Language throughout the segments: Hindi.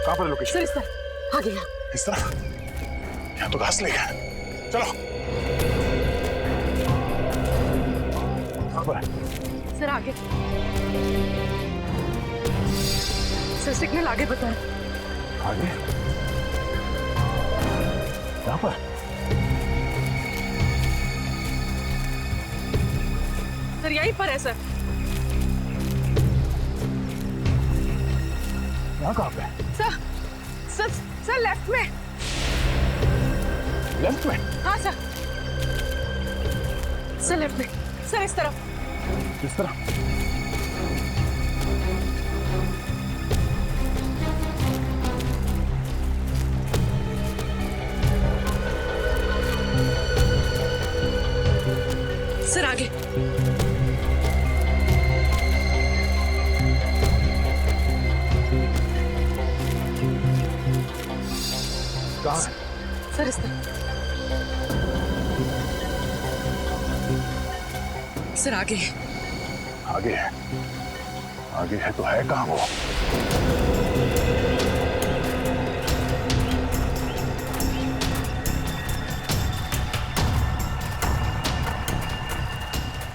कहाँ पर लोकेशन? सर इस तरफ आगे यहाँ। इस तरफ? यहाँ तो घास लेगा। चलो। कहाँ पर? सर आगे। सर सिग्नल आगे बताएं। आगे? यहाँ पर? सर यहीं पर है सर। यहाँ कहाँ पे? सर सर सर लेफ्ट में। लेफ्ट में? हाँ सर। सर लेफ्ट में। सर इस तरफ। किस तरह? सर आगे। कहाँ है? सर इस तरफ। सर आगे। आगे है। आगे है तो है कहाँ वो?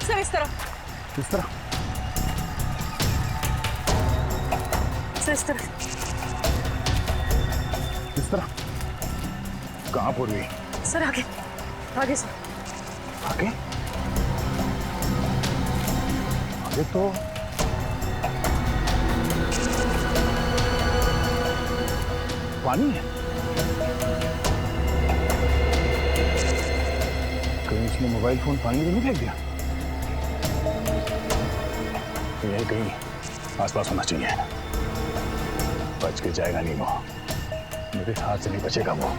सर इस तरफ। किस तरह? सर इस तरफ। किस तरह? कहाँ पूर्वी? सर आगे। आगे सर। आगे? आगे तो पानी है। कहीं उसने मोबाइल फोन पानी में नहीं फेंक दिया? यही कहीं आसपास होना चाहिए। बच के जाएगा नहीं वो। मेरे हाथ से नहीं बचेगा वो।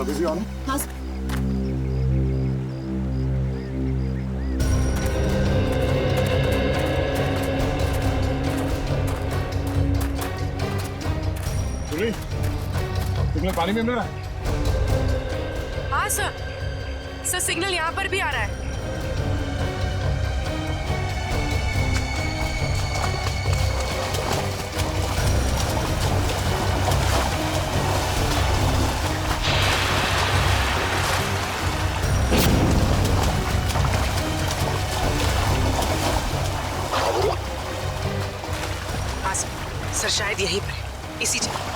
बिजी ऑन है? हाँ सर। सिग्नल पानी में मिल रहा है? हाँ सर। सर सिग्नल यहाँ पर भी आ रहा है। हाँ सर शायद यहीं पर है, इसी जगह।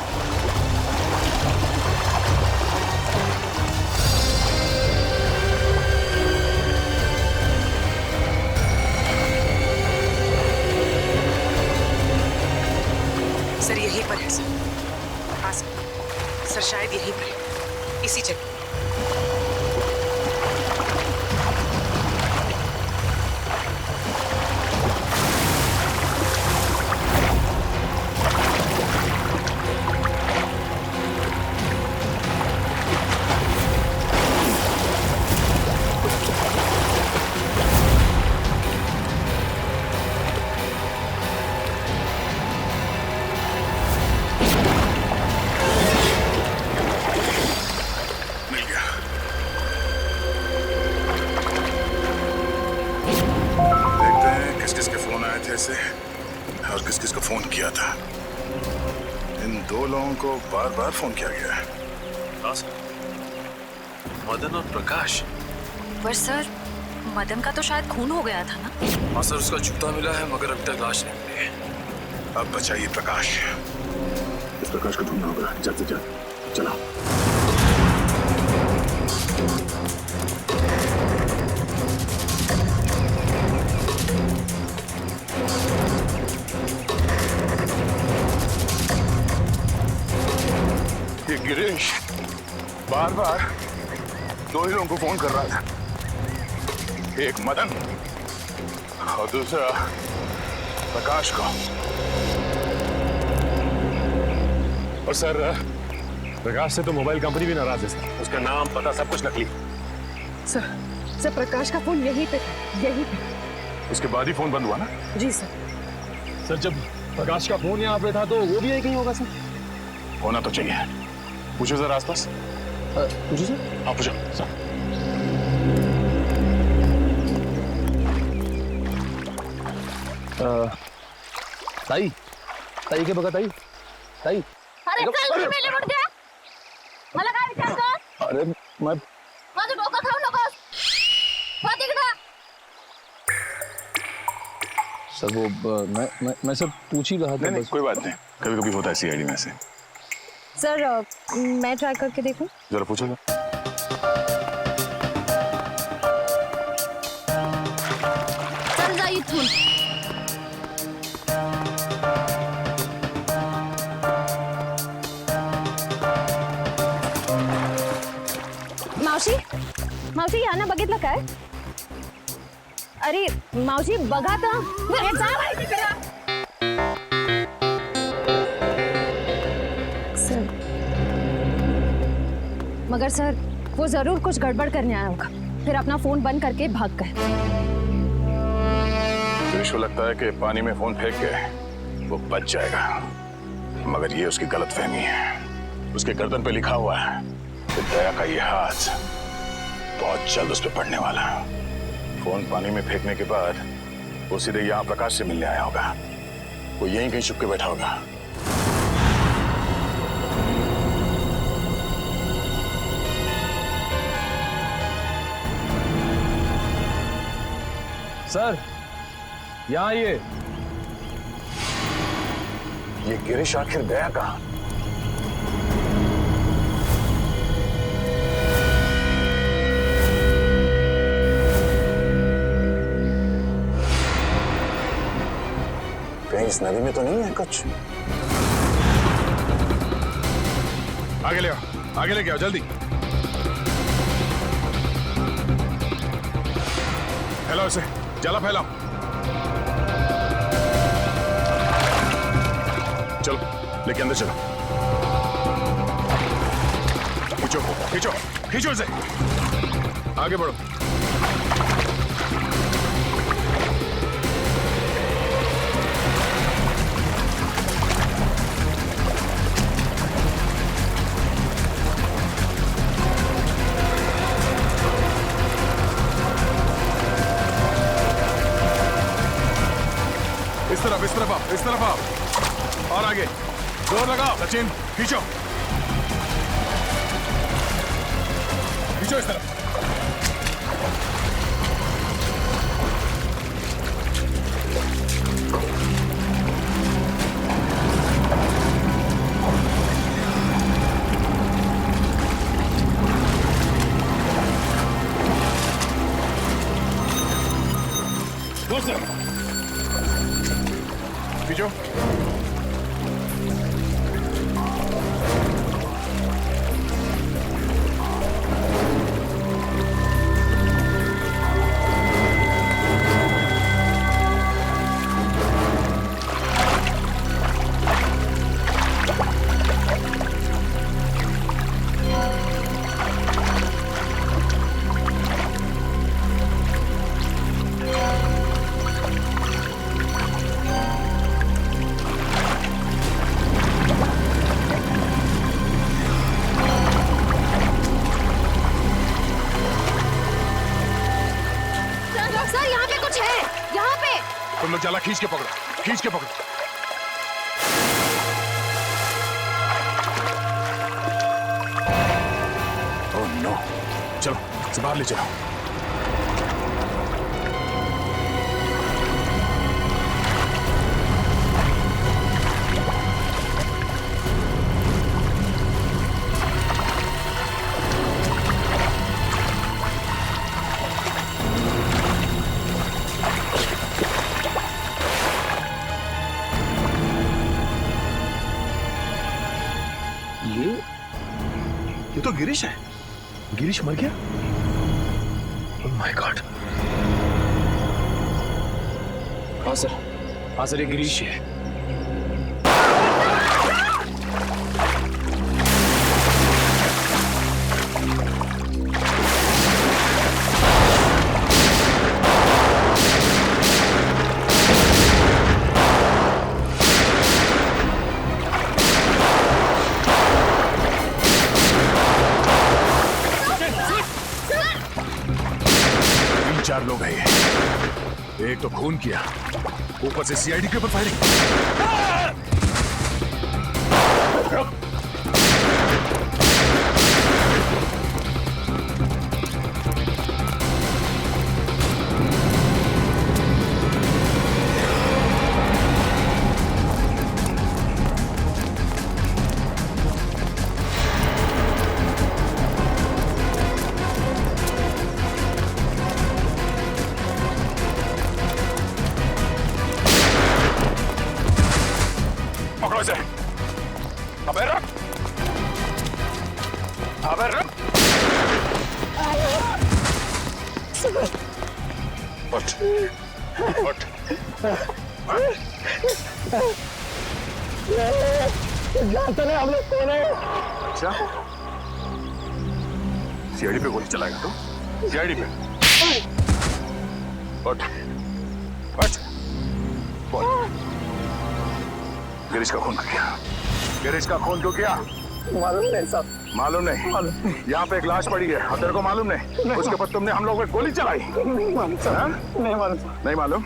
सर यहीं पर है सर। हाँ सर शायद यहीं पर है, इसी जगह। से और किस किस को फोन किया था। इन दो लोगों को बार बार फोन किया गया है। हाँ सर, मदन और प्रकाश। पर सर मदन का तो शायद खून हो गया था ना। हाँ सर, उसका जूता मिला है मगर अभी तक लाश नहीं मिली है। अब बचाइए प्रकाश। इस प्रकाश को ढूंढना होगा जल्द से जल्द। चलो। बार बार दो ही लोगों को फोन कर रहा था, एक मदन और दूसरा प्रकाश को। और सर, प्रकाश से तो मोबाइल कंपनी भी नाराज है सर। उसका नाम पता सब कुछ नकली। सर प्रकाश का फोन यहीं पे उसके बाद ही फोन बंद हुआ ना? जी सर। सर जब प्रकाश का फोन यहाँ पे था तो वो भी यही कहीं होगा सर। होना तो चाहिए। पूछो सर आसपास। पूछो सर। हाँ पूछो सर। ताई ताई के बघा ताई ताई। अरे चल मी मेले मुडद्या मला काय विचारतो? अरे मैं माझं डोकं खाऊ नकोस. हो तिकडं. सर वो मैं सब पूछ ही रहा था। नहीं बस कोई बात नहीं, कभी कभी होता है सीआईडी में से। सर मैं ट्राय करके देखूं? जरा पूछो सर। चल जा इथून. मावशी मावशी यानं बघितलं काय? अरे मावशी बघा तर. अरे जा बाई तिकडं. सर मगर सर वो जरूर कुछ गड़बड़ करने आया होगा, फिर अपना फोन बंद करके भाग गए। विश्व लगता है कि पानी में फोन फेंक के वो बच जाएगा, मगर ये उसकी गलतफहमी है। उसके गर्दन पे लिखा हुआ है कि दया का ये हाथ बहुत जल्द उस पर पड़ने वाला है। फोन पानी में फेंकने के बाद वो सीधे यहाँ प्रकाश से मिलने आया होगा। वो यहीं कहीं छुप के बैठा होगा। सर यहाँ ये गिरीश आखिर गया कहाँ? कहीं इस नदी में तो नहीं है कुछ? आगे ले आओ, आगे लेके आओ जल्दी। फैलाओ इसे, जाला फैलाओ। चलो लेके अंदर चलो। खींचो खींचो खींचो इसे, आगे बढ़ो। इस तरफ आओ और आगे जोर लगाओ। सचिन खींचो खींचो इस तरफ। खींचो। सर यहाँ पे कुछ है, यहाँ पे। तुम लोग जाला खींच के पकड़ो, खींच के पकड़ो। ओह नो, चलो इसे बाहर ले चलो। ये तो गिरीश है। गिरीश मर गया? Oh my God. हाँ सर ये गिरीश है। चार लोग हैं ये। एक तो खून किया, ऊपर से सीआईडी के ऊपर फायरिंग। पकड़ो इसे। अबे रख, अबे रख। उठ, उठ। जानते नहीं हम लोग कौन है? अच्छा, सीआईडी पे गोली चलाएगा तू? सीआईडी पे? उठ, उठ। बोल, गिरीश का खून क्यों किया? गिरीश का खून क्यों किया? मालूम नहीं साहब। मालूम नहीं? यहाँ पे एक लाश पड़ी है और तेरे को मालूम नहीं? उसके ऊपर तुमने हम लोगों पे गोली चलाई? नहीं मालूम साहब। नहीं मालूम। नहीं मालूम?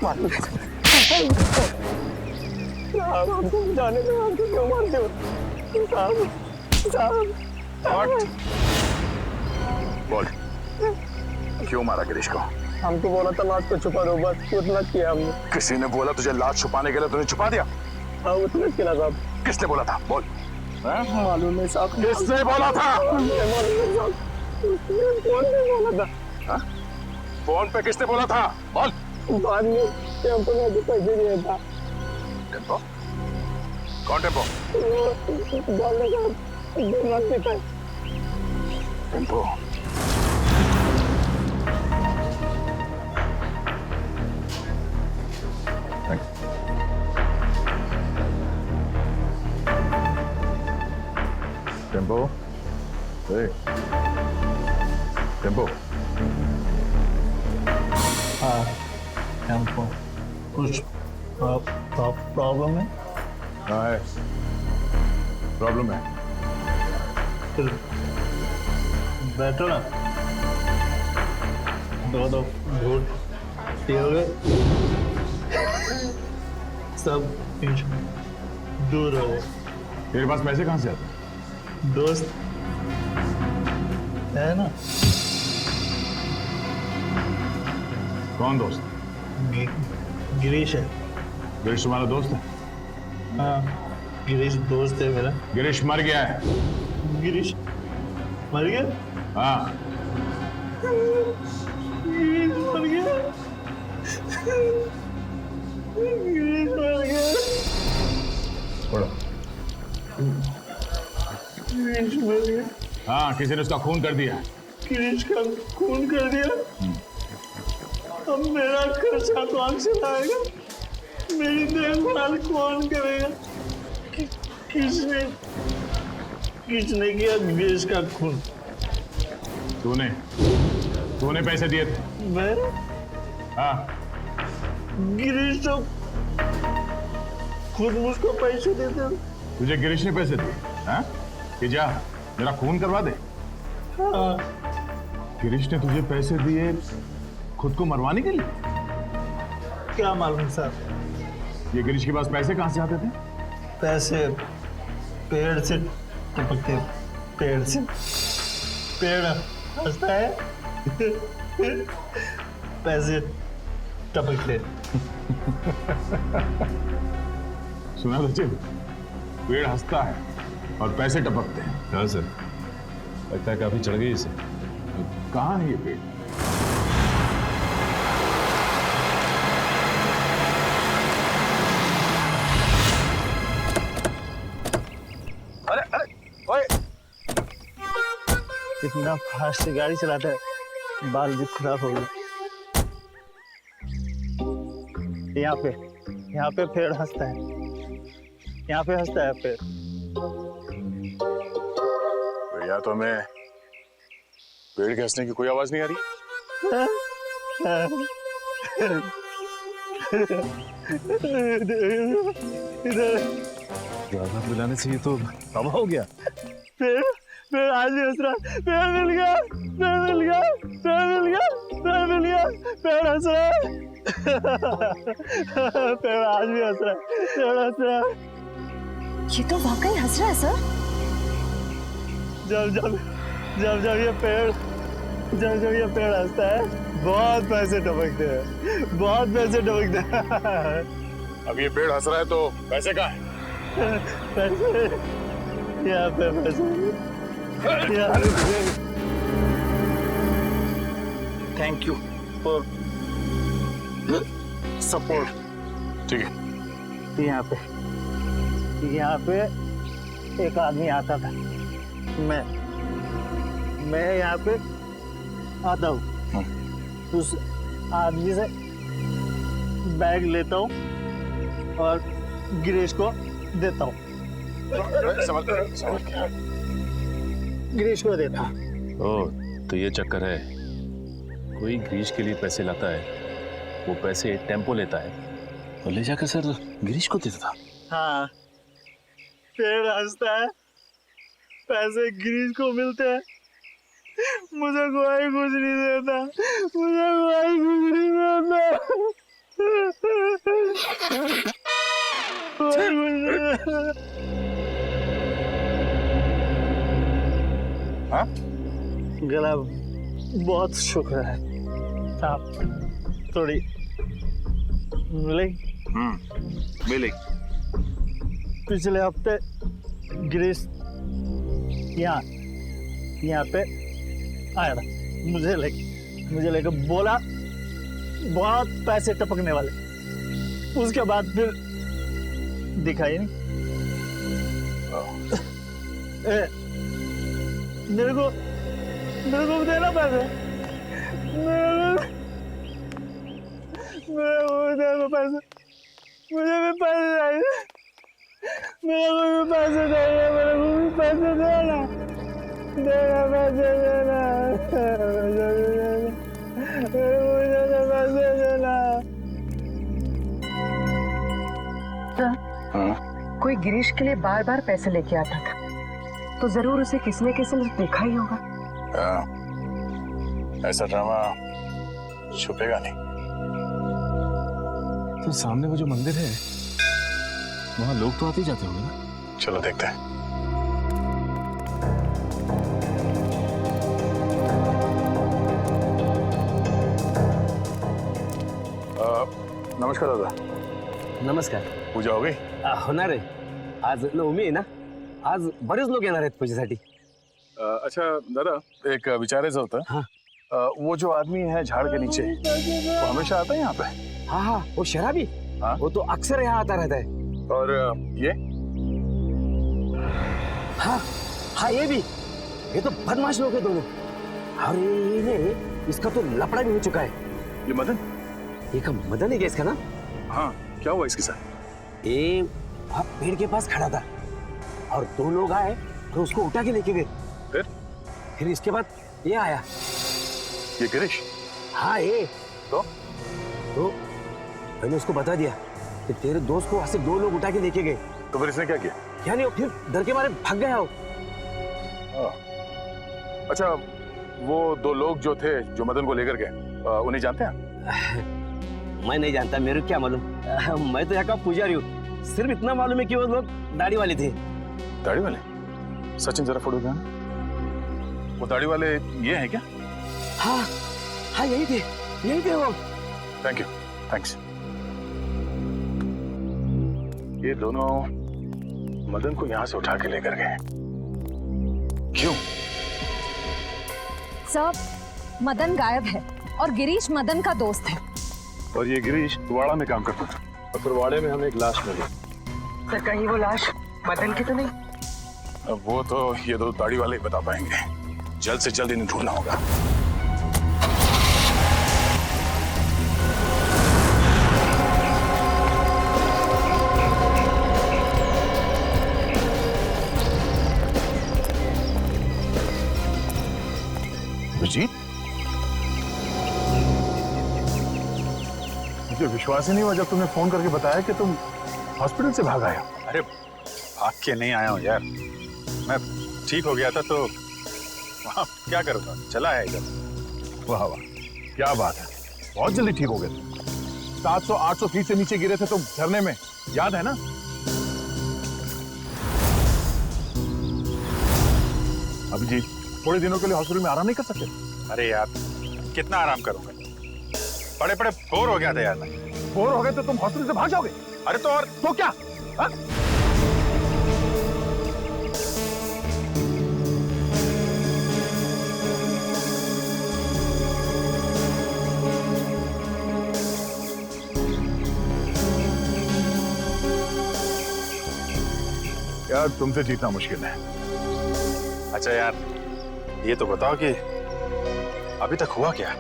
साहब हमको जाने दो, हमको क्यों मारते हो? साहब हट। बोल, क्यों मारा गिरीश को? हमको बोला था लाश को छुपा दो, बस उतना किया हमने। किसी ने बोला तुझे लाश छुपाने के लिए, तूने छुपा दिया? हाँ उतना किया साहब। किसने बोला था? बोल। मालूम नहीं साहब। किसने बोला था? कौन ने बोला था? हाँ? फोन पे किसने बोला था? बोल। बाद में टेम्पो ने भी पैसे दिया था। टेम्पो? कौन टेम्पो? बोलने का दिमाग था। टेम्पो? टेम्पो? टेम्पो? हाँ टेम्पो। कुछ प्रॉब्लम है? हाँ है, प्रॉब्लम है। फिर बैठो ना, दो घूट पियोगे, सब दूर हो गए। तेरे पास पैसे कहाँ से आते? दोस्त है ना? कौन दोस्त? गिरीश है। गिरीश तुम्हारा दोस्त है? हाँ गिरीश दोस्त है मेरा। गिरीश मर गया है। गिरीश मर गया? हाँ। गिरीश मर गया। गिरीश मर गया। छोड़ो। गिरीश मर गया। हाँ, किसी ने उसका खून कर दिया। गिरीश का खून कर दिया। अब मेरा खर्चा कौन चलाएगा? मेरी देखभाल कौन करेगा? किसने किया गिरीश का खून? तूने पैसे दिए थे? मैं? हाँ। गिरीश तो खुद मुझको पैसे देते। तुझे गिरीश ने पैसे दिए? हाँ? कि जा मेरा खून करवा दे। हाँ। गिरीश ने तुझे पैसे दिए खुद को मरवाने के लिए? क्या मालूम साहब। ये गिरीश के पास पैसे कहाँ से आते थे? पैसे पेड़ से टपकते। पेड़ से पेड़ हंसता है पैसे टपकते। सुना तो चिल, पेड़ हंसता है और पैसे टपकते हैं। हाँ सर, लगता है काफी चढ़ गई इसे। कहाँ है ये पेड़? अरे अरे ओए, कितना फास्ट गाड़ी चलाता है, बाल भी खराब हो गए। यहाँ पे पेड़ हंसता है, यहाँ पे हंसता है पेड़। या तो हमें पेड़ के हंसने की कोई आवाज नहीं आ रही। ज्यादा बुलाने से ये तो तबाह हो गया। पेड़ पेड़ आज भी हंस रहा है। पेड़ मिल गया, पेड़ मिल गया, पेड़ मिल गया, पेड़ मिल गया, पेड़ हंस रहा है। पेड़ आज भी हंस रहा है, पेड़ हंस रहा है। ये तो वाकई हंस रहा है सर। जब ये पेड़ हंसता है, बहुत पैसे टपकते हैं, बहुत पैसे टपकते हैं। अब ये पेड़ हंस रहा है तो पैसे कहाँ है? पैसे यहाँ पे, पैसे थैंक यू फॉर सपोर्ट। ठीक है। यहाँ पे एक आदमी आता था, मैं यहाँ पे आता हूँ, उस आदमी से बैग लेता हूँ और गिरीश को देता हूँ। गिरीश को देता हूँ। ओह, तो ये चक्कर है। कोई गिरीश के लिए पैसे लाता है, वो पैसे टेम्पो लेता है और ले जाकर सर गिरीश को देता था। हाँ, पेड़ हंसता है, पैसे गिरीश को मिलते हैं, मुझे कोई कुछ नहीं देता, मुझे कोई कुछ नहीं देता, कोई कुछ नहीं देता। हाँ? गला बहुत शुक्र है, आप थोड़ी मिलेगी? मिलेगी। पिछले हफ्ते गिरीश यहाँ पे आया था, मुझे लेके बोला बहुत पैसे टपकने वाले। उसके बाद फिर दिखाई नहीं। मेरे को देना पैसे, मेरे को पैसे, मुझे भी पैसे चाहिए, मेरे को भी पैसे चाहिए, मेरे को भी पैसे देना, पैसे देना, पैसे देना। हाँ? कोई गिरीश के लिए बार बार पैसे लेके आता था, तो जरूर उसे किसी न किसी ने देखा ही होगा। ऐसा ड्रामा छुपेगा नहीं। तो सामने वो जो मंदिर है, वहाँ लोग तो आते ही जाते होंगे ना? चलो देखते हैं। नमस्कार दादा। नमस्कार. पूजा हो गई? होणार आहे. आज नवमी आहे ना, आज बरेच लोक येणार आहेत पूजेसाठी. अच्छा दादा, एक विचारायचं होतं. हाँ. वो जो आदमी है झाड़ के नीचे, वो हमेशा आता है यहाँ पे? हाँ हाँ, वो शराबी. हाँ? वो तो अक्सर यहाँ आता रहता है. और ये? हाँ हाँ, ये भी. ये तो बदमाश लोग हैं दोनों. और ये इसका तो लफड़ा भी हो चुका है. ये मदन? ये का मदन है क्या इसका नाम? हाँ, क्या हुआ इसके साथ? ये वहाँ पेड़ के पास खड़ा था और दो लोग आए तो उसको उठा के लेके गए. फिर इसके बाद ये आया. ये गिरीश? हाँ ये. तो मैंने उसको बता दिया कि तेरे दोस्त को वहां से दो लोग उठा के लेके गए. तो फिर इसने क्या किया? क्या नहीं, फिर डर के मारे भाग गया हो. अच्छा, वो दो लोग जो थे, जो मदन को लेकर गए, उन्हें जानते हैं? मैं नहीं जानता, मेरे को क्या मालूम. मैं तो यहाँ का पुजारी हूँ. सिर्फ इतना मालूम है कि वो लोग दाढ़ी वाले थे. दाढ़ी वाले? सचिन जरा फोटो देना. वो दाढ़ी वाले ये हैं क्या? हाँ हाँ, यही थे वो. Thank you, thanks. ये दोनों मदन को यहाँ से उठा के लेकर गए. क्यों? सर, मदन गायब है और गिरीश मदन का दोस्त है. और ये गिरीश वाड़ा में काम करता था, और फिर वाड़े में हमें एक लाश मिली. सर, कहीं वो लाश मदन की तो नहीं? अब वो तो ये दो दाढ़ी वाले ही बता पाएंगे. जल्द से जल्द इन्हें ढूंढना होगा। अभिजीत, मुझे विश्वास ही नहीं हुआ जब तुमने फोन करके बताया कि तुम हॉस्पिटल से भाग आए हो। अरे भाग के नहीं आया हूँ यार, मैं ठीक हो गया था तो वहाँ क्या करूँगा, चला आया इधर। वाह वाह, क्या बात है, बहुत जल्दी ठीक हो गए। 700-800 फीट से नीचे गिरे थे तुम झरने में, याद है ना? अभिजीत, थोड़े दिनों के लिए हॉस्पिटल में आराम नहीं कर सकते? अरे यार कितना आराम करूँगा, बड़े बड़े बोर हो गया था यार मैं। बोर हो गए तो तुम हॉस्पिटल से भाग जाओगे? अरे तो और तो क्या हा? यार तुमसे जीतना मुश्किल है। अच्छा यार ये तो बताओ कि अभी तक हुआ क्या?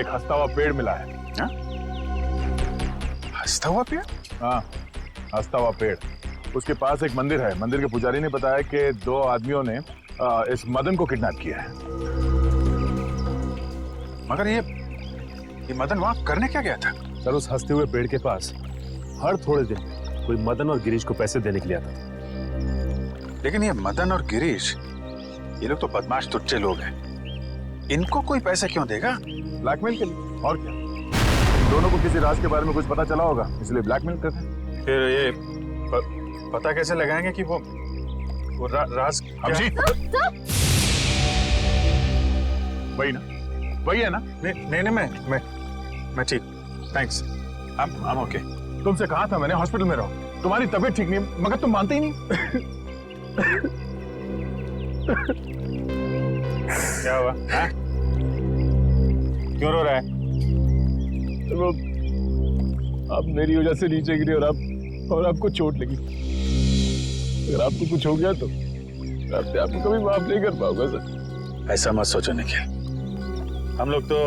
एक हंसता हुआ पेड़ मिला है। हंसता हुआ पेड़? हाँ, हंसता हुआ पेड़। उसके पास एक मंदिर है। मंदिर के पुजारी ने बताया कि 2 आदमियों ने इस मदन को किडनैप किया है। मगर ये मदन वहां करने क्या गया था? सर, उस हंसते हुए पेड़ के पास हर थोड़े दिन कोई मदन और गिरीश को पैसे देने के लिए आता था। लेकिन ये मदन और गिरीश, ये लोग तो बदमाश टुच्चे लोग हैं, इनको कोई पैसे क्यों देगा? ब्लैकमेल के लिए, और क्या? दोनों को किसी राज के बारे में कुछ पता चला होगा, इसलिए ब्लैकमेल करते हैं। फिर ये पता कैसे लगाएंगे कि वो राज अभिजीत, वही ना, वही है ना? नहीं मैं ठीक, थैंक्स, I'm okay। तुमसे कहा था मैंने हॉस्पिटल में रहो, तुम्हारी तबीयत ठीक नहीं, मगर तुम मानते ही नहीं। क्या हुआ? क्यों रो रहा है? वो आप मेरी वजह से नीचे गिरे और आपको चोट लगी। अगर आपको कुछ हो गया तो मैं अपने आप को कभी माफ नहीं कर पाऊंगा सर। ऐसा मत सोचो निखिल, हम लोग तो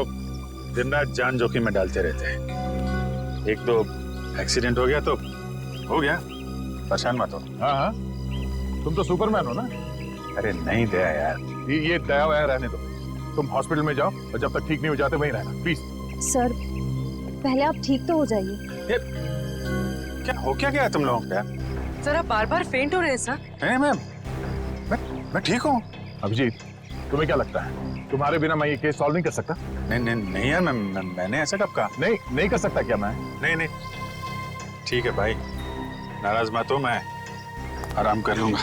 दिन रात जान जोखिम में डालते रहते हैं। एक तो एक्सीडेंट हो गया तो हो गया, परेशान मत हो। हाँ हाँ, तुम तो सुपरमैन हो ना। अरे नहीं दया यार, ये दया वया रहने दो, तुम हॉस्पिटल में जाओ और जब तक ठीक नहीं हो जाते वहीं रहना प्लीज। सर, पहले आप ठीक तो हो जाइए। क्या हो क्या गया तुम लोगों का? सर आप बार बार फेंट हो रहे हैं सर। नहीं मैं ठीक हूँ। अभिजीत, तुम्हें क्या लगता है तुम्हारे बिना मैं ये केस सॉल्व नहीं कर सकता? नहीं यार, मैंने ऐसा कब कहा? नहीं कर सकता क्या मैं? नहीं ठीक है भाई, नाराज मत हो, मैं आराम कर लूंगा।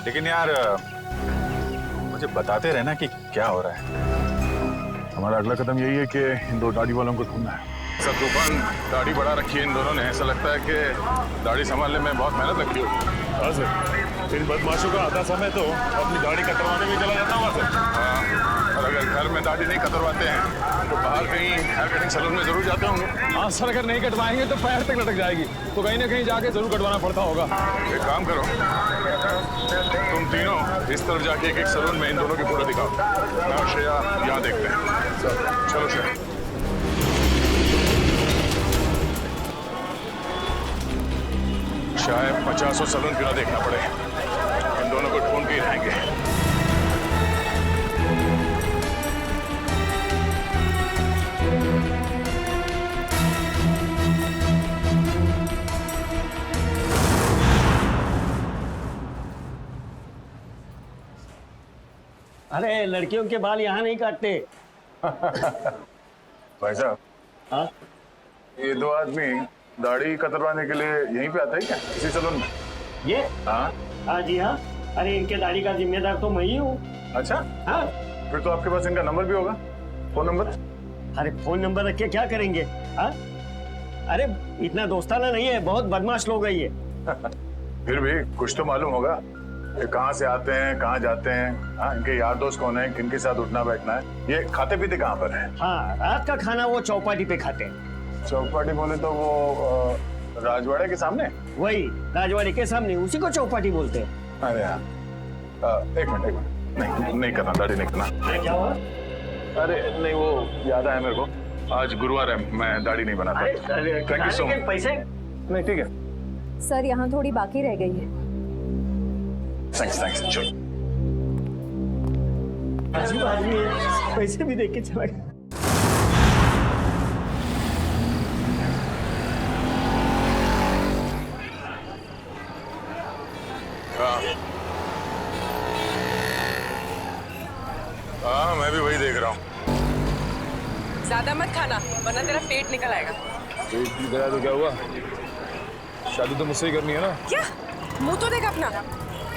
लेकिन यार मुझे बताते रहना कि क्या हो रहा है। हमारा अगला कदम यही है कि इन 2 दाढ़ी वालों को ढूंढना है। सर तूफान, दाढ़ी बढ़ा रखी है इन दोनों ने, ऐसा लगता है कि दाढ़ी संभालने में बहुत मेहनत लगती होगी। हाँ सर, इन बदमाशों का आधा समय तो अपनी दाढ़ी कटवाने में चला जाता होगा सर। हाँ, और अगर घर में दाढ़ी नहीं कतरवाते हैं तो बाहर कहीं हेयर कटिंग सैलून में जरूर जाते होंगे। हाँ सर, अगर नहीं कटवाएंगे तो पैर तक लटक जाएगी, तो कहीं ना कहीं जाके जरूर कटवाना पड़ता होगा। एक काम करो, तुम तीनों इस तरफ जाके एक सैलून में इन दोनों की फोटो दिखाओ। मैं और श्रेया यहाँ देखते हैं। चलो श्रेया। शायद 50 सैलून क्यों ना देखना पड़े, इन दोनों को ढूंढ के ही रहेंगे। अरे लड़कियों के बाल यहाँ नहीं काटते। भाई साहब, हाँ? ये 2 आदमी दाढ़ी कतरवाने के लिए यहीं पे आते हैं क्या, इसी सैलून में? ये? हाँ हाँ जी हाँ। अरे इनके दाढ़ी का जिम्मेदार तो मैं ही हूँ। अच्छा, हाँ। फिर तो आपके पास इनका नंबर भी होगा, फोन नंबर? अरे फोन नंबर रख के क्या करेंगे? हाँ? अरे इतना दोस्ताना नहीं है, बहुत बदमाश लोग है ये। फिर भी कुछ तो मालूम होगा, ये कहाँ से आते हैं, कहाँ जाते हैं, हाँ, इनके यार दोस्त कौन है, किनके साथ उठना बैठना है, ये खाते पीते कहाँ पर है? हाँ, रात का खाना वो चौपाटी पे खाते हैं। चौपाटी बोले तो वो राजवाड़े के सामने? वही राजवाड़ी के सामने, उसी को चौपाटी बोलते हैं। अरे हाँ एक मिनट नहीं नहीं करना, दाढ़ी नहीं करना। अरे क्या हुआ? अरे नहीं, वो याद आया मेरे को, आज गुरुवार है, मैं दाढ़ी नहीं बनाता। Thank you so much. पैसे नहीं ठीक है, सर यहाँ थोड़ी बाकी रह गई है। Thanks thanks. चलो अजीब आदमी है, पैसे भी देख के चला गया। हाँ मैं भी वही देख रहा हूँ। ज्यादा मत खाना वरना तेरा पेट निकल आएगा। पेट निकला तो क्या हुआ? शादी तो मुझसे ही करनी है ना। क्या मुंह तो देख अपना,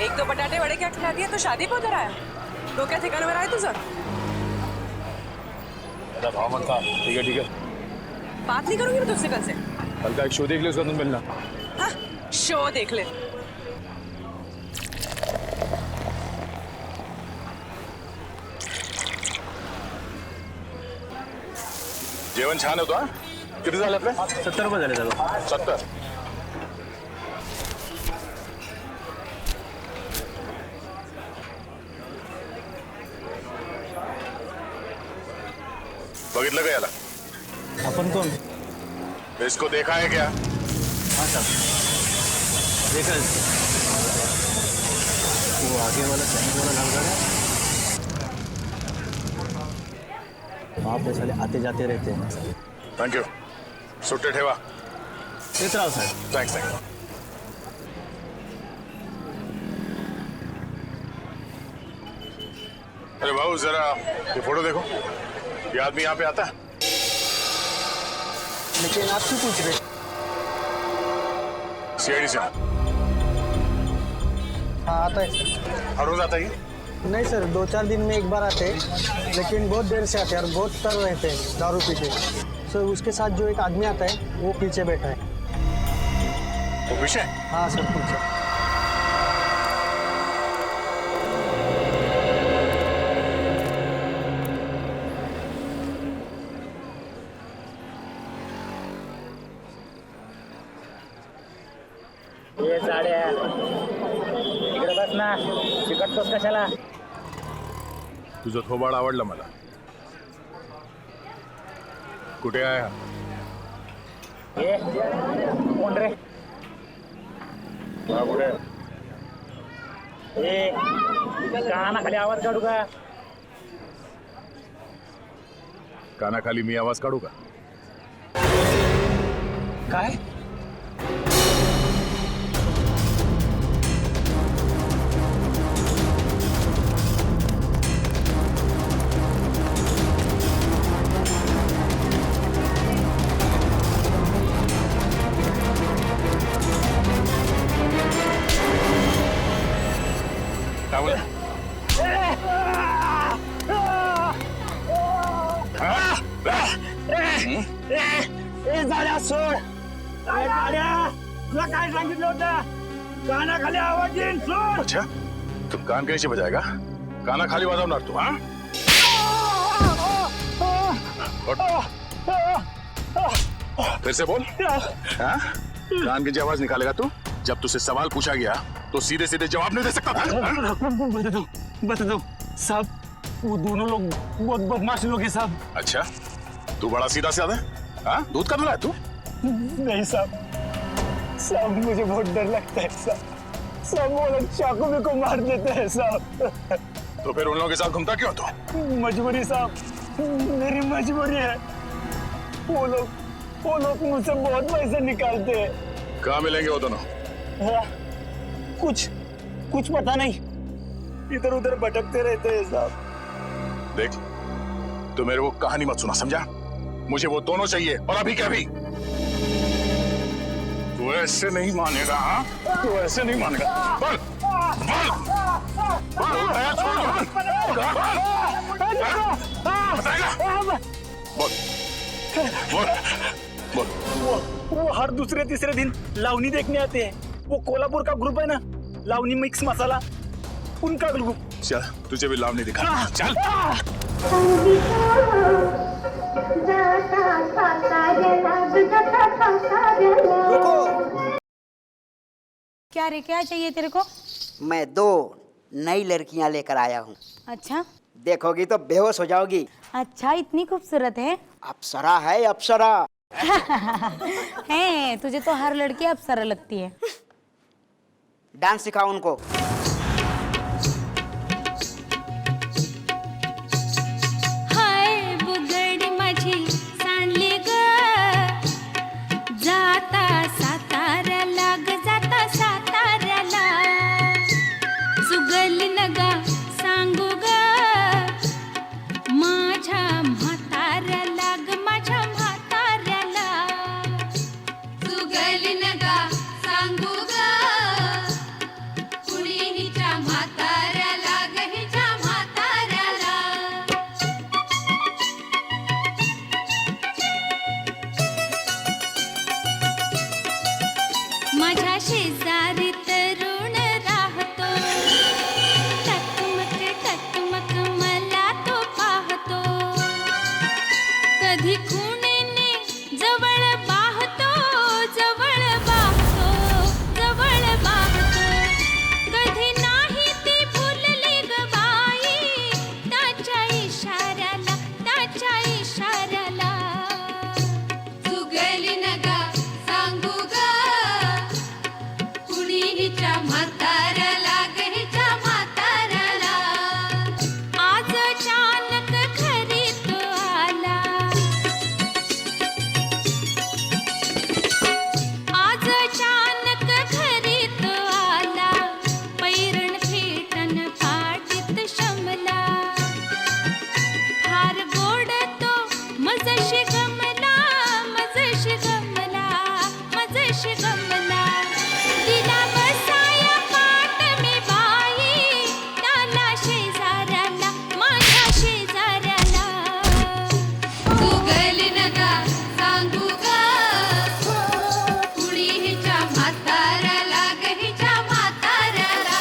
एक तो बटाटे वड़े क्या खिला दिया तो शादी को उधर आया। तो क्या ठिकाने में आया तुझे? मेरा भाव मत खा। ठीक है बात नहीं करूंगी मैं तुझसे कल से। कल का एक शो देख ले, उसका तुम मिलना। हाँ शो देख ले। जेवण छान होतं हा? किती झाले आपले? 70 रुपये झाले दादा. 70. बघितलं का याला? अपन कौन? इसको देखा है क्या? हाँ साहब देखा है। वो आगे वाला सैनिक वाला लड़का है, वहाँ पे साले आते जाते रहते हैं। Thank you. सुट्टे ठेवा. देख रहा हूँ सर. Thanks thanks. अरे बाबू जरा ये फोटो देखो. ये आदमी यहाँ पे आता है? लेकिन आप क्यों पूछ रहे? सीआईडी से. हाँ आता है सर. हर रोज आता है ये? नहीं सर, 2-4 दिन में एक बार आते हैं, लेकिन बहुत देर से आते हैं और बहुत तर रहते हैं दारू पी के. सर उसके साथ जो एक आदमी आता है वो पीछे बैठा है. वो पीछे? हाँ सर पीछे. ये साड्या इकडे बस ना, चिकटतोस कशाला? तुझं थोबाड आवडलं मला. कुठे आहे हा? ये कोण रे? हा कुठे आहे? ए कानाखाली आवाज काढू का? कानाखाली मी आवाज काढू का? काय? काय बोला? ए झाल्या सोड. काय झाल्या? तुला काय सांगितलं होतं? कानाखाली आवाज येईल सोड. अच्छा तू कान कैसे बजाएगा? काना खाली वाजवणार तू? हाँ फिर से बोल. हाँ कान की आवाज निकालेगा तू? जब तुझसे सवाल पूछा गया तो सीधे सीधे जवाब नहीं दे सकता था? बता दो साहब, वो दोनों लोग बहुत बदमाश लोग हैं साहब. अच्छा तू बड़ा सीधा साधा है? हाँ दूध का धुला है तू? नहीं साहब, साहब मुझे बहुत डर लगता है साहब. सब वो लोग चाकू में को मार देते हैं साहब. तो फिर उन लोगों के साथ घूमता क्यों तू? मजबूरी साहब, मेरी मजबूरी है. वो लोग मुझसे बहुत पैसे निकालते हैं. कहाँ मिलेंगे वो दोनों? हाँ, कुछ पता नहीं, इधर उधर भटकते रहते हैं साहब. देख तू मेरे को कहानी मत सुना, समझा? मुझे वो दोनों चाहिए और अभी क्या भी. तू ऐसे नहीं मानेगा. हाँ तू ऐसे नहीं मानेगा. बोल बोल बोल. बताएगा? बोल बोल बोल. वो हर दूसरे तीसरे दिन लावनी देखने आते हैं. वो कोल्हापुर का ग्रुप है ना, लावनी मिक्स मसाला, उनका ग्रुप. चल तुझे भी लावनी दिखा. चल क्या रे, क्या चाहिए तेरे को? मैं 2 नई लड़कियां लेकर आया हूँ। अच्छा देखोगी तो बेहोश हो जाओगी। अच्छा, इतनी खूबसूरत है। अप्सरा है, अप्सरा। है, तुझे तो हर लड़की अप्सरा लगती है। डांस सिखाओ उनको। हाय बुगडी माझी सांडली ग, जाता साताऱ्याला ग, जाता साताऱ्याला, सुगली नगा सांगू ग, माझ्या म्हाताऱ्याला ग, माझ्या म्हाताऱ्याला, सुगली नगा सांगू ग, कुणी हिच्या म्हाताऱ्याला ग, हिच्या म्हाताऱ्याला. माझ्या शेजारी तरुण राहतो, टकमक टकमक मला तो पाहतो, कधी खुणेने जवळ पाहतो, जवळ पाहतो, जवळ पाहतो, कधी नाही ती भुलली ग बाई, त्याच्या इशाऱ्याला, त्याच्या इशाऱ्याला, सुगली नगा सांगू ग, कुणी हिच्या म्हाताऱ्याला ग, हिच्या म्हाताऱ्याला. आज अचानक घरी तो आला, आज अचानक घरी तो आला, पैरण फेटन पाटीत शमला, फार गोड तो मजशी गमला, मजशी गमला, मजशी गमला, दिला बसाया पाट मी बाई, त्याला शेजाऱ्याला, माझ्या शेजाऱ्याला, सुगली नगा सांगू ग, कुणी हिच्या म्हाताऱ्याला ग, हिच्या म्हाताऱ्याला.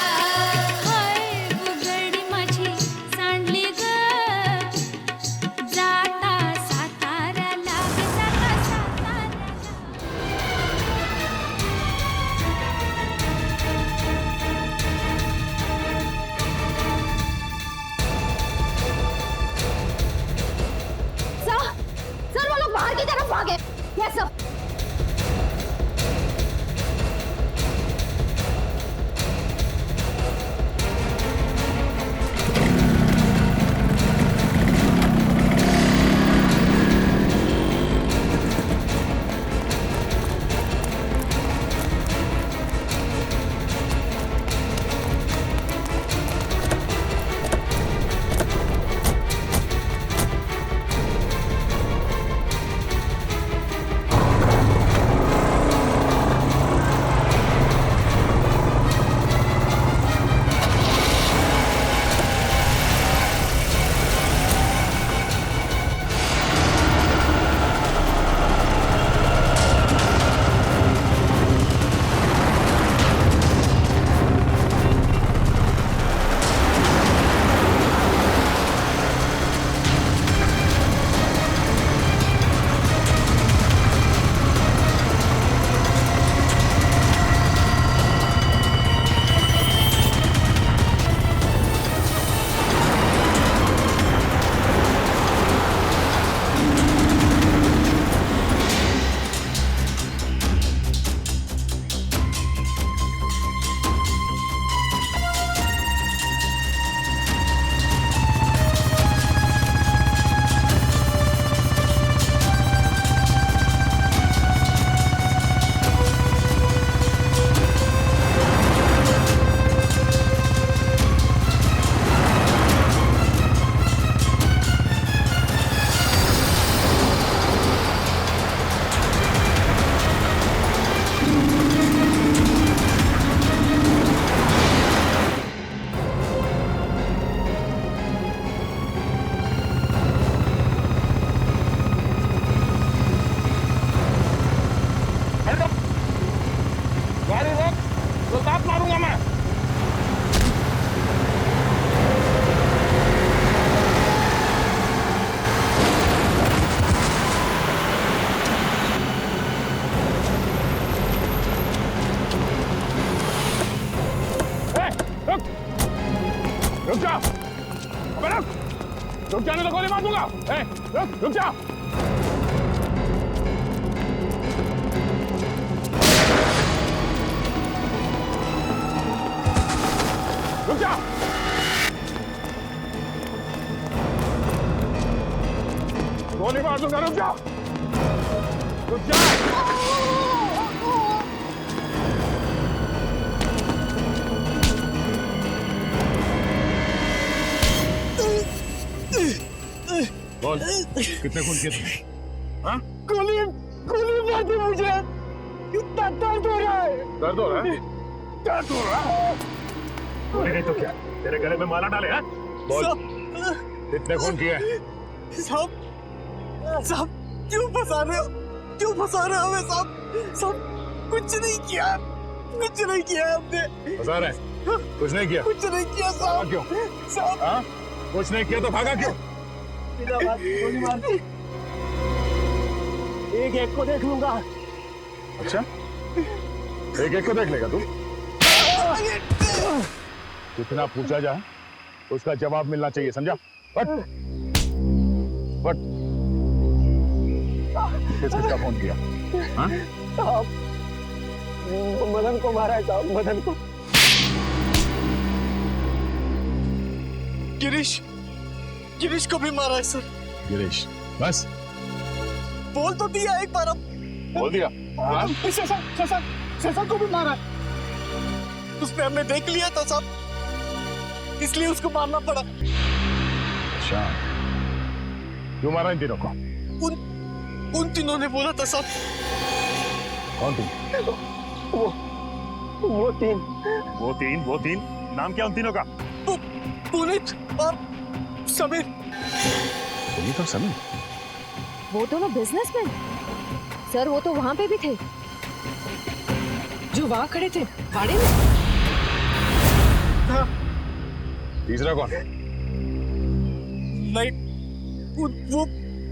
हाय बुगडी माझी सांडली ग, जाता साताऱ्याला ग, जाता साताऱ्याला. सर वो लोग बाहर की तरफ भागे। Yes sir. रुक जाने तो गोली मार दूंगा। रुक जा। रुक जा। गोली मार दूंगा। रुक जा। रुक जा। बोल, कितने खून किए तुमने? हाँ? गोली मार दी मुझे। इतना दर्द हो रहा है। दर्द हो रहा है? दर्द हो रहा है? गोली नहीं तो क्या? तेरे गले में माला डाले हैं? बोल, कितने खून किए? साहब क्यों फंसा रहे हो? क्यों फंसा रहे हो हमें साहब? साहब कुछ नहीं किया हमने। फंसा रहे हैं? कुछ नहीं किया? कुछ नहीं किया साहब। क्यों? साहब हाँ? कुछ नहीं किया तो भागा क्यों? बिना बात गोली मार दी। एक को देख लूंगा। अच्छा, एक को देख लेगा तू? कितना पूछा जाए उसका जवाब मिलना चाहिए, समझा? बट किसका फोन किया? हाँ? साहब मदन को मारा है साहब, मदन को। गिरीश को भी मारा है सर। गिरीश, बस बोल तो दिया एक बार। अब बोल दिया। हाँ? शशा को भी मारा। उसने हमने देख लिया था साहब, इसलिए उसको मारना पड़ा। अच्छा, क्यों मारा इन तीनों को? उन तीनों ने बोला था साहब। कौन तीन? वो तीन नाम क्या उन तीनों का? पुनीत और समीर। पुनीत और समीर? वो दोनों बिजनेसमैन सर, वो तो वहां पे भी थे जो वहां खड़े थे भाड़े में। हाँ। तीसरा कौन? नहीं, वो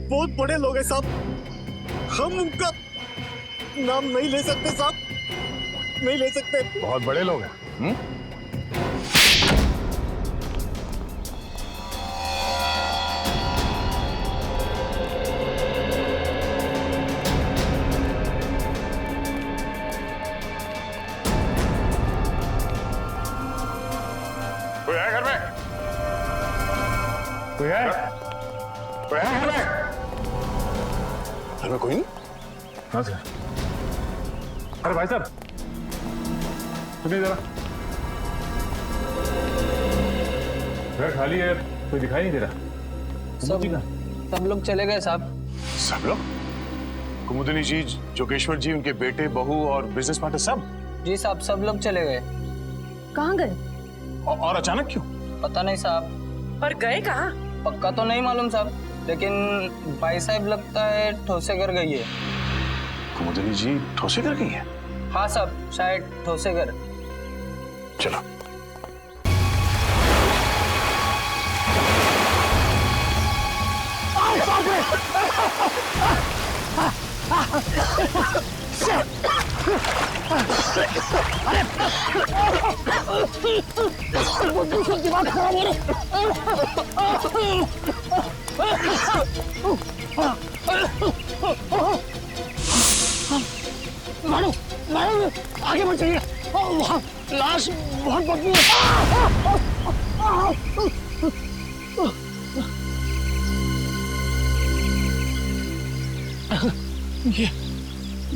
बहुत बड़े लोग हैं साहब, हम उनका नाम नहीं ले सकते साहब, नहीं ले सकते। बहुत बड़े लोग हैं। कोई है घर में? कोई है? कोई है घर में? घर में कोई नहीं? कहाँ से? अरे भाई साहब, सुनिए जरा। घर खाली है, कोई दिखाई नहीं दे रहा। सब लोग चले गए साहब। सब लोग? कुमुदिनी जी, जोगेश्वर जी, उनके बेटे, बहू और बिजनेस पार्टनर सब? जी साहब, सब लोग चले गए। कहाँ गए? और अचानक क्यों? पता नहीं साहब। और गए कहाँ? पक्का तो नहीं मालूम साहब, लेकिन भाई साहब लगता है ठोसेगर गई है। कुमुदिनी जी ठोसेगर गई है? हाँ साहब, शायद ठोसेगर। चलो। दिमाग खराब हो मारो मारो, आगे बढ़ जाइए। वहाँ लाश बहुत बदबू है।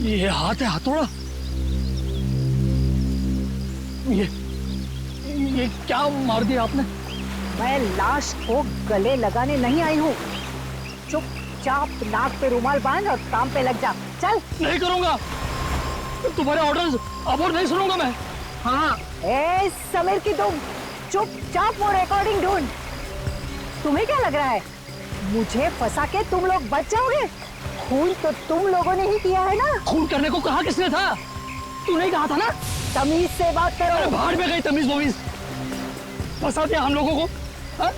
ये हाथ है, हथौड़ा। ये क्या मार दिया आपने? मैं लाश को गले लगाने नहीं आई हूँ। चुपचाप नाक पे रुमाल बांध और काम पे लग जा। चल। नहीं करूंगा, तुम्हारे ऑर्डर्स अब और नहीं सुनूंगा मैं। हाँ, ए समीर की तुम चुपचाप वो रिकॉर्डिंग ढूंढ। तुम्हें क्या लग रहा है मुझे फंसा के तुम लोग बच जाओगे? खून तो तुम लोगों ने ही किया है ना। खून करने को कहा किसने था? तू नहीं कहा था ना? तमीज से बात करो। अरे बाहर में गई तमीज वमीज, फंसा दिया हम लोगों को। हा?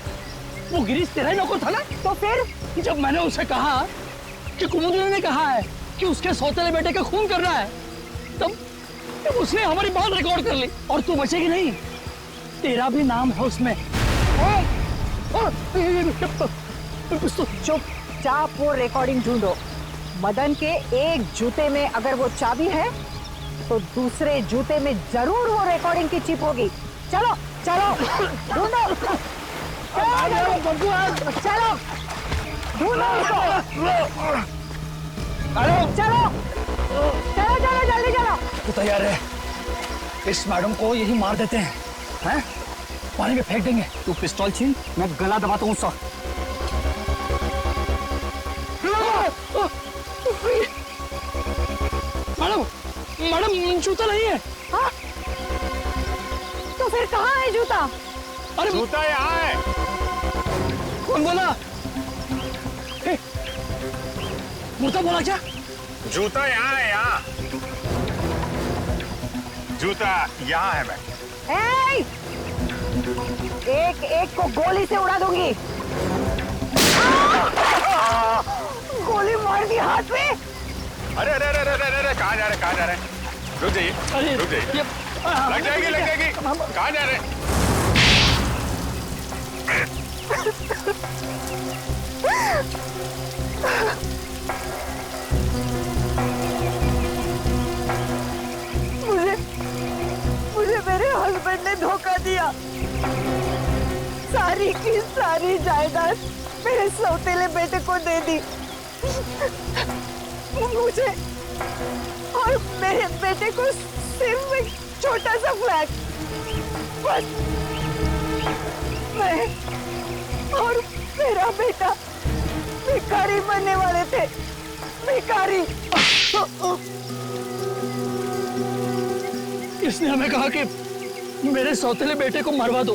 वो गिरीश तेरा ही नौकर था ना? तो फिर जब मैंने उसे कहा कि कुमुदिनी ने कहा है कि उसके सौतेले बेटे का खून करना है, तब उसने हमारी बात रिकॉर्ड कर ली। और तू बचेगी नहीं, तेरा भी नाम है उसमें। चुपचाप वो रिकॉर्डिंग ढूंढो। मदन के एक जूते में अगर वो चाबी है तो दूसरे जूते में जरूर वो रिकॉर्डिंग की चिप होगी। चलो चलो ढूंढो, चलो ढूंढो उसको। चलो चलो चलो जल्दी चलो। तू तैयार है? इस मैडम को यही मार देते हैं, हैं? पानी में फेंक देंगे। तू पिस्तौल छीन, मैं गला दबाता हूँ उसका। मैडम मैडम जूता नहीं है। हाँ? तो फिर कहाँ है जूता? अरे जूता यहाँ है। कौन बोला? मुर्दा बोला क्या? जूता यहाँ है, यहाँ जूता यहाँ है। मैं एक एक को गोली से उड़ा दूंगी। गोली मार दी हाथ में। अरे अरे अरे अरे अरे कहाँ जा रहे, कहाँ जा रहे? रुक जाइए, रुक जाइए। लग जाएगी, लग जाएगी। कहाँ जा रहे? मुझे मेरे हस्बैंड ने धोखा दिया। सारी की सारी जायदाद मेरे सौतेले बेटे को दे दी। मुझे और मेरे बेटे को सिर्फ एक छोटा सा फ्लैट। बस मैं और मेरा बेटा भिखारी बनने वाले थे, भिखारी। इसने हमें कहा कि मेरे सौतेले बेटे को मरवा दो,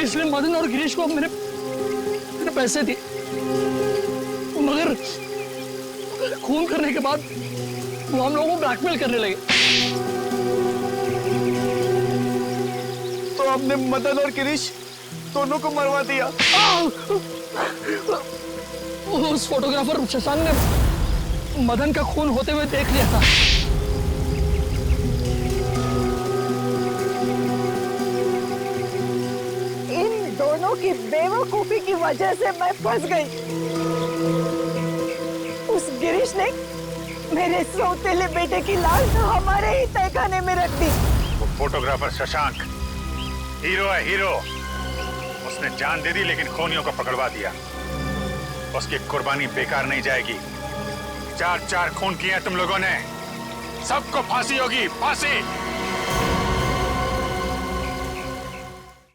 इसलिए मदन और गिरीश को मैंने पैसे दिए। मगर खून करने के बाद वो हम लोगों को ब्लैकमेल करने लगे। तो आपने मदन और गिरीश दोनों को मरवा दिया। उस फोटोग्राफर शशांक ने मदन का खून होते हुए देख लिया था। इन दोनों की बेवकूफी की वजह से मैं फंस गई। उस गिरीश ने मेरे सौतेले बेटे की लाश हमारे ही तहखाने में रख दी। वो फोटोग्राफर शशांक हीरो है, हीरो। उसने जान दे दी लेकिन खूनियों को पकड़वा दिया। उसकी कुर्बानी बेकार नहीं जाएगी। 4-4 खून किए तुम लोगों ने, सबको फांसी होगी, फांसी।